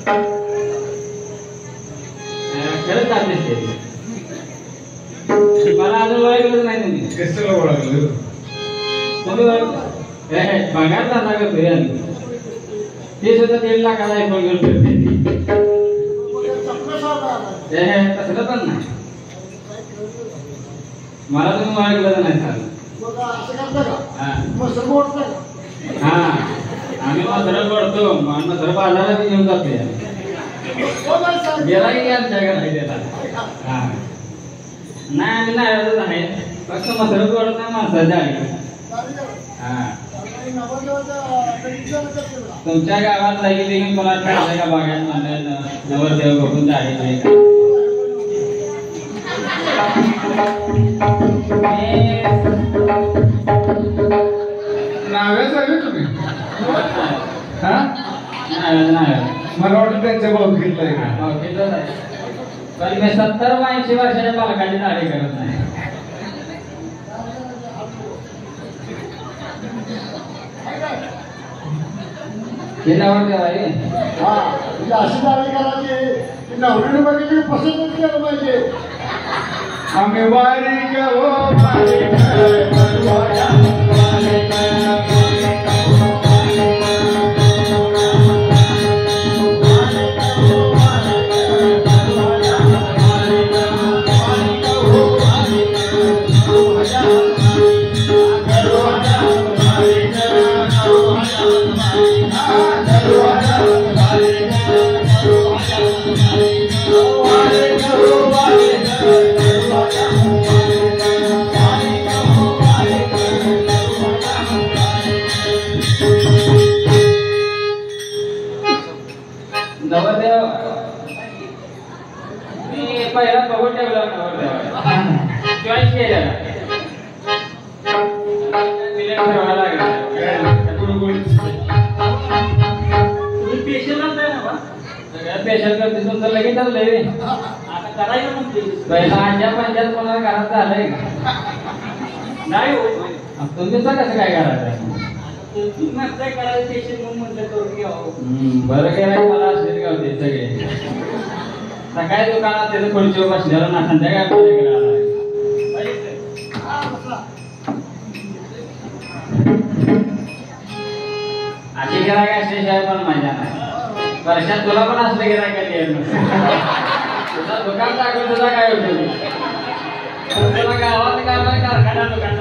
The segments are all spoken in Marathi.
खरंच चालते मला अजून ओळखलं नाही तुम्ही कशाला ओळखलं तुम्ही भागात धंदा करतोय ते सुद्धा 1.5 लाखाचा iPhone घेऊन फिरते तसलं पण नाही मला तुम्ही ओळखलं नाही चाललं हा आम्ही मसर पडतो मसर बाजारात घेऊन जातो गेला की आमच्या घरात गेला हा नाही आम्ही नारळच आहे फक्त मसर पडत नाही माणसाच्या आहे हा तुमच्या गावात लागेल देखील कोणाला कळलं का बघायला म्हणलं नवरदेव बघून जायचं नाव्याच आहे तुम्ही हा नाही मला वाटतं त्यांच्या भावकीतलं आहे का पण मी 70-80 वर्षाच्या पालकांची दाढी करत नाही हे नवरदेव आहे अशी दाढी करायची नवरीने बघितली पसंत केलं पाहिजे आम्ही बारीक हो पहिला बघून ठेवला चॉईस केलेला ठेवायला लागला स्पेशल करते तुमचं लगेच ठरलंय आता करायचं म्हणते पहिला 50 कोणाला घरात झालंय का नाही तुमचं कसं काय करायचं बरं केलं मला असेल का होते सगळे सकाळी दुकानात त्याचं खुर्चीवर बसलेलं ना संध्याकाळी अशी गिरायक असल्याशिवाय पण मजा नाही वर्षात तुला पण असलं गिरायक तुझा दुकान टाकून तुझा काय होतो तुला गावात काम कारखाना दुकान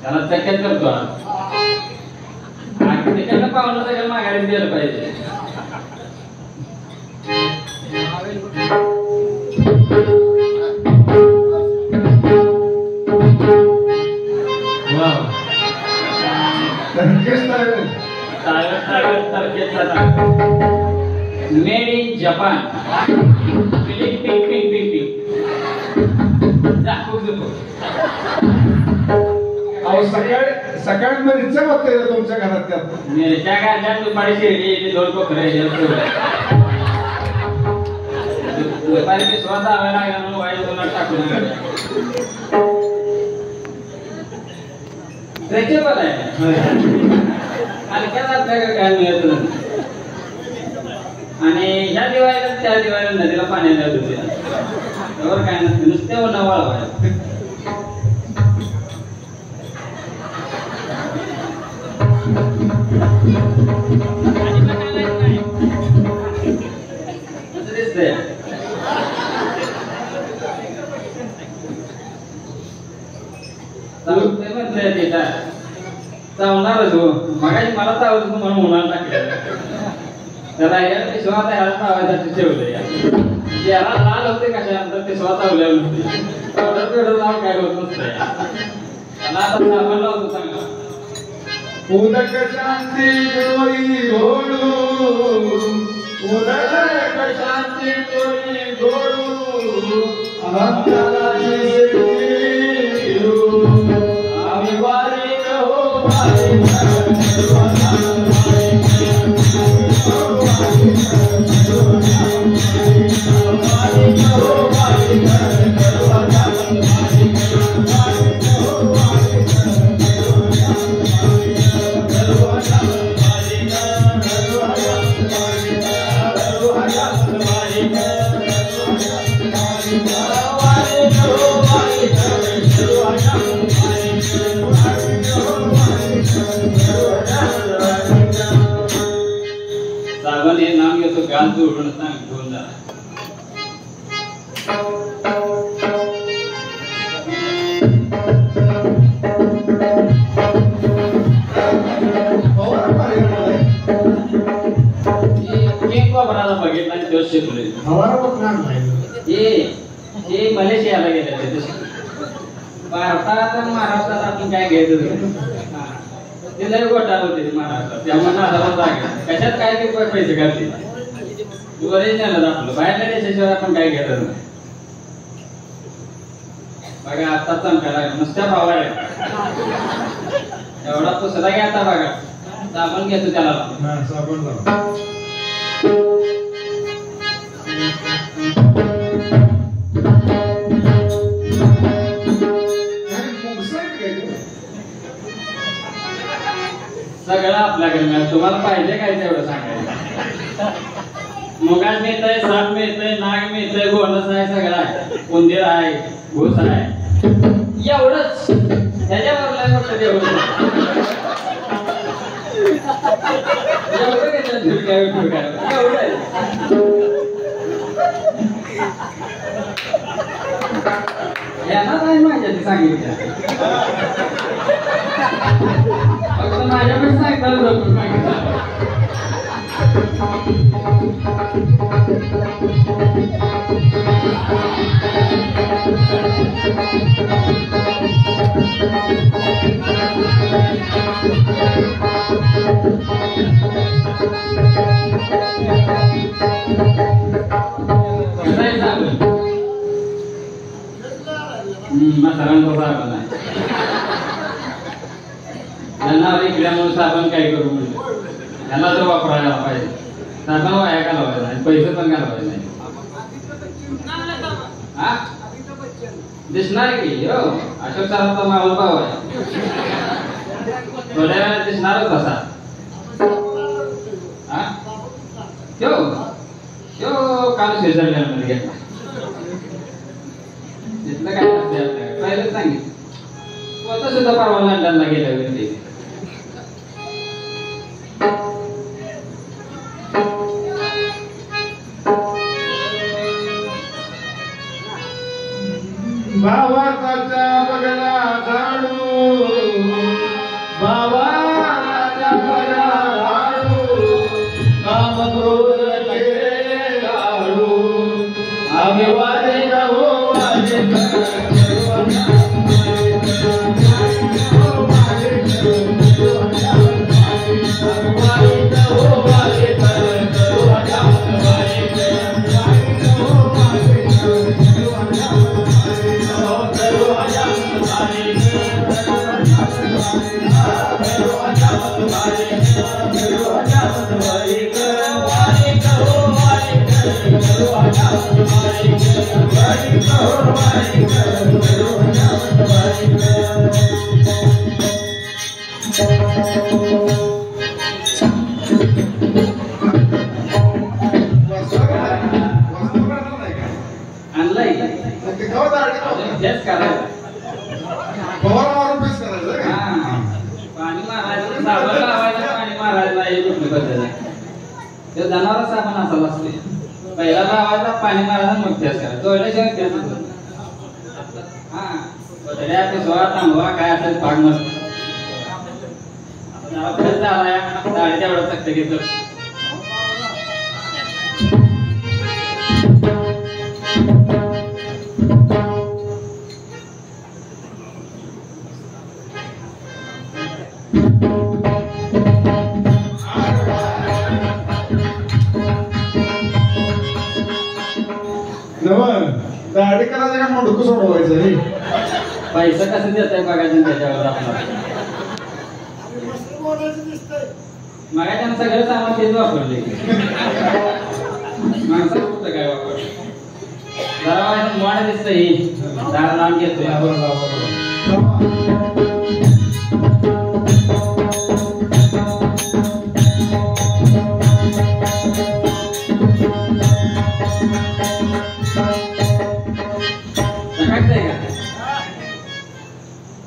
त्याला चक्यात करतो तिकडनं पाहुणं सगळं माघारी दिलं पाहिजे मेड इन जपान सकाळी मिरच्या बघताय तुमच्या घरात त्यात मिरच्या काढल्या दुपारी शिर्डी 2 कोकरे दुपारी स्वतः आवायला लागला म्हणून वाईट दोनात टाकून त्याचे पण आहे आणि काय काय मिळत आणि ह्या दिवाळीला त्या दिवाळीला नदीला पाण्याला होते त्यावर काय नसते नुसते नवाळ दिसतंय चावणारच हो मगाशी मला चावत म्हणून उन्हाळा टाकलं त्याला या पिशवा ह्याला चावायसाठी ठेवलं याला लाल होते कशानंतर पिशवा चावल्यावर होते पावडर पेडर लावून काय होत नसतं मला आता साबण लावतो चांगला उदक शांती डोई घोडू उदक शांती डोई घोडू अनंताची शिरू आम्ही वारीक हो साबण हे नाम घेतो गाल जोडून सांग घेऊन जा बघितला दिवस शिकलोय हे मलेशियाला गेले भारतात आणि महाराष्ट्रात आपण काय घ्यायचं ते लय घोटाळा होते महाराष्ट्रात त्यामुळे नादाला जागा कशात काय ते पैसे घालते ओरिजिनल आपलं बाहेरल्या देशाशिवाय आपण काय घेत नाही बघा आता चमकायला नुसत्या भावा एवढा पुसला घ्या आता बघा साबण घेतो त्याला साबण सगळं आपल्याकडे मिळालं तुम्हाला पाहिजे काय तेवढं सांगायचं मुगाट मिळतंय साप मिळतंय नाग मिळतंय गोनस आहे सगळं आहे उंदीर आहे घुस आहे एवढंच ह्याच्यावर लय फक्त एवढं यांना नाही माझ्या ती सांगितलं फक्त माझ्याकडे सांगितलं सरांचा साबण आहे जनावर इकल्यामुळे साबण काय करू म्हणजे त्याला तर वापरायला पाहिजे साबण वाया घालवायचं नाही पैसे पण घालवायचे नाही हा दिसणार की हो अशोक सरांचा मावळ भाव आहे थोड्या वेळात दिसणारच असा हा काल स्वित्झर्लंड मध्ये घेतला तिथलं काय नसते आपल्याकडे पहिलं सांगितलं स्वतः सुद्धा परवा लंडनला गेल्या होते भावाचा बगला झाडू भावाचा बगला झाडू काम क्रोध केले झाडू आम्ही वारे जाऊ जनावर साबण असायला असते पहिला लावायचा पाणी मारायचा मग त्याच करायचं तोडल्याशिवाय त्याच हा पिसवा थांबवा काय असेल पाक मस्त खर्च आला या दाढी तेवढा चकट घेतो. दाढी करायचं का मुंडकं सोडवायचं रे? पैसा कसं देताय बघायचं त्याच्यावर आपला. मग त्यानं सगळं सामान तेच वापरले. माणसाला कुठं काय वापरलं? जरा वाईट मोड दिसतं ही दार लावून घेतोय.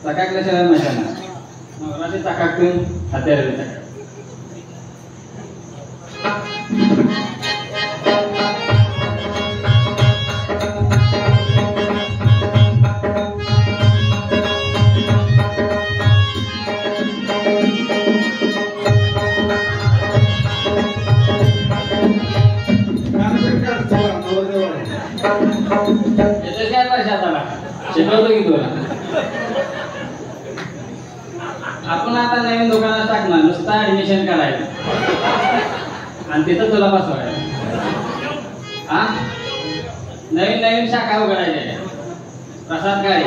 चकाकल्याशिवाय मजा नाही. नवराची चकाकून हात्याला चकाक. येतोय काय वर्षात आला शिकवतो की तुला. आपण आता नवीन दुकानात टाकणार नुसतं ऍडमिशन करायचं आणि तिथं तुला बसवायचं. हा नवीन नवीन शाखा उघडायच्या. प्रसाद काय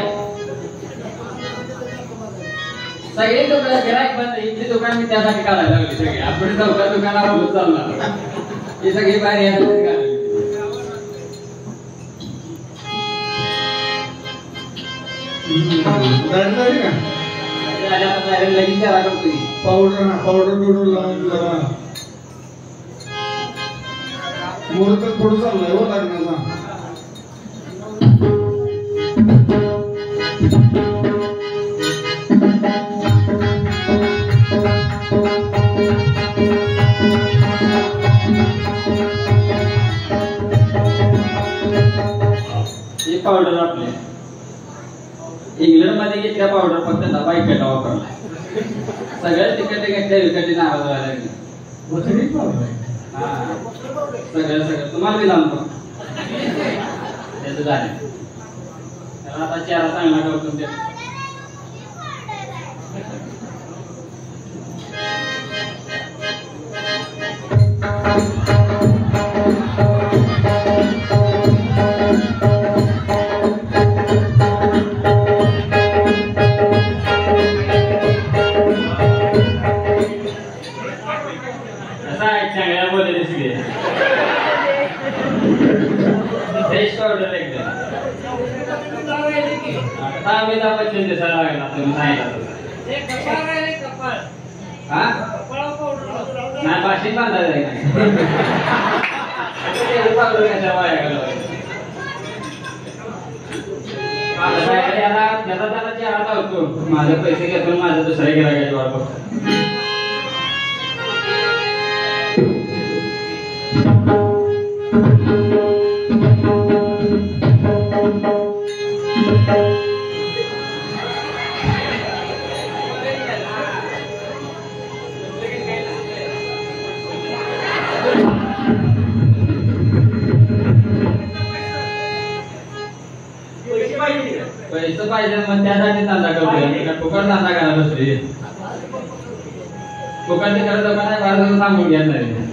सगळी दुकान गिराईक बंद. इथली दुकान मी त्यासाठी काढायला लागली सगळी. आपण चौका दुकानावर होत चालणार ही सगळी बाहेर यासाठी काढली. पावडर बिवडर लावून जरा मुहूर्त पुढे चाललाय हो लग्नाचा. ही पावडर आपली इंग्लंड मध्ये घेतल्या पावडर फक्त डबा इकडे वापरला. सगळं तिकडे घेतल्या विकटी नाराज व्हायला लागली. सगळं सगळं तुम्हाला बी लावून त्याचं झाले. त्याला आता चेहरा चांगला करतो ते. चांगल्या बोलले दिसले. पावडर एकदम अमिताभ बच्चन दिसायला लागला तुम्ही सांगितलं. हा नाही पाशी बांधायचं त्याला चेहरा लावतो. माझे पैसे घेतो माझं दुसऱ्या गिरायकाची वाट बघतो. पैसे पाहिजे मग त्यासाठी धंदा करतोय. फुकट धंदा करायला बसले. फुकट ते करत काय बाहेर सांगून घ्यायला नाही.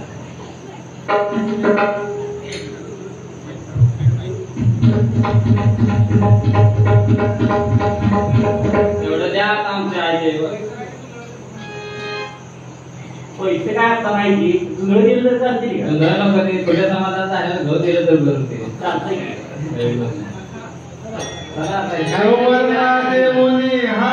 एवढं द्या आमच्या आईचे पैसे काय आता माहिती जुनं दिलं तर चालतील का? जुनं नको ते छोट्या समाजात झालेलं घर दिलं तर बरं ते चालतंय. चला आता देवनी हा